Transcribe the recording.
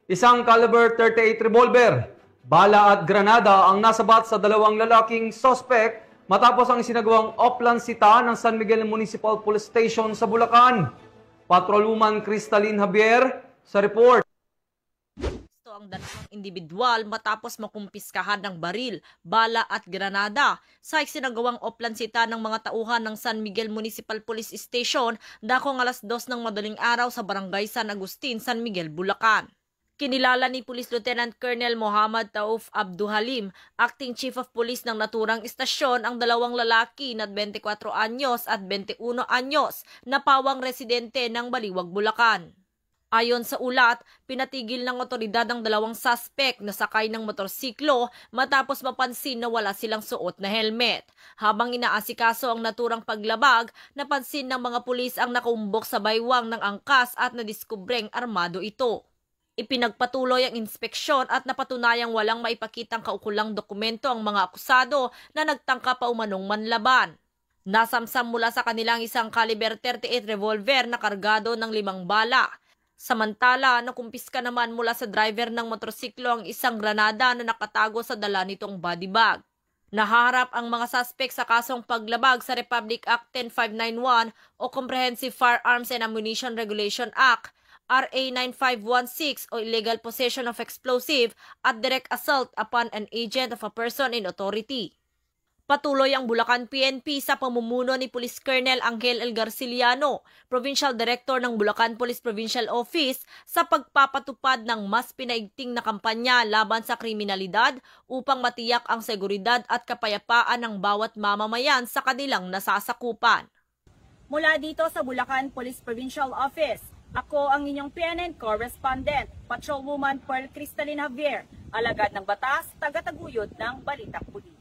Isang caliber 38 revolver, bala at granada ang nasabat sa dalawang lalaking sospek matapos ang isinagawang oplansita ng San Miguel Municipal Police Station sa Bulacan. Patrolwoman Cristalin Javier sa report. Ito ang dalawang individual matapos makumpiskahan ng baril, bala at granada sa isinagawang oplansita ng mga tauhan ng San Miguel Municipal Police Station dakong alas 2 ng madaling araw sa barangay San Agustin, San Miguel, Bulacan. Kinilala ni Police Lieutenant Colonel Muhammad Tauf Abduhalim, Acting Chief of Police ng naturang istasyon, ang dalawang lalaki na 24 anyos at 21 anyos na pawang residente ng Baliwag, Bulacan. Ayon sa ulat, pinatigil ng otoridad ang dalawang suspect na sakay ng motorsiklo matapos mapansin na wala silang suot na helmet. Habang inaasikaso ang naturang paglabag, napansin ng mga pulis ang nakaumbok sa baywang ng angkas at nadiskubreng armado ito. Ipinagpatuloy ang inspeksyon at napatunayang walang maipakitang kaukulang dokumento ang mga akusado na nagtangka pa umanong manlaban. Nasamsam mula sa kanilang isang caliber 38 revolver na kargado ng 5 bala. Samantala, nakumpiska naman mula sa driver ng motorsiklo ang isang granada na nakatago sa dala nitong body bag. Naharap ang mga suspect sa kasong paglabag sa Republic Act 10591 o Comprehensive Firearms and Ammunition Regulation Act, RA 9516 o illegal possession of explosive at direct assault upon an agent of a person in authority. Patuloy ang Bulacan PNP sa pamumuno ni Police Colonel Angel L. Garciliano, Provincial Director ng Bulacan Police Provincial Office, sa pagpapatupad ng mas pinaigting na kampanya laban sa kriminalidad upang matiyak ang seguridad at kapayapaan ng bawat mamamayan sa kanilang nasasakupan. Mula dito sa Bulacan Police Provincial Office, ako ang inyong PNN correspondent, Patrolwoman Pearl Cristalin Javier, alagad ng batas, tagataguyod ng Balitang Pulis.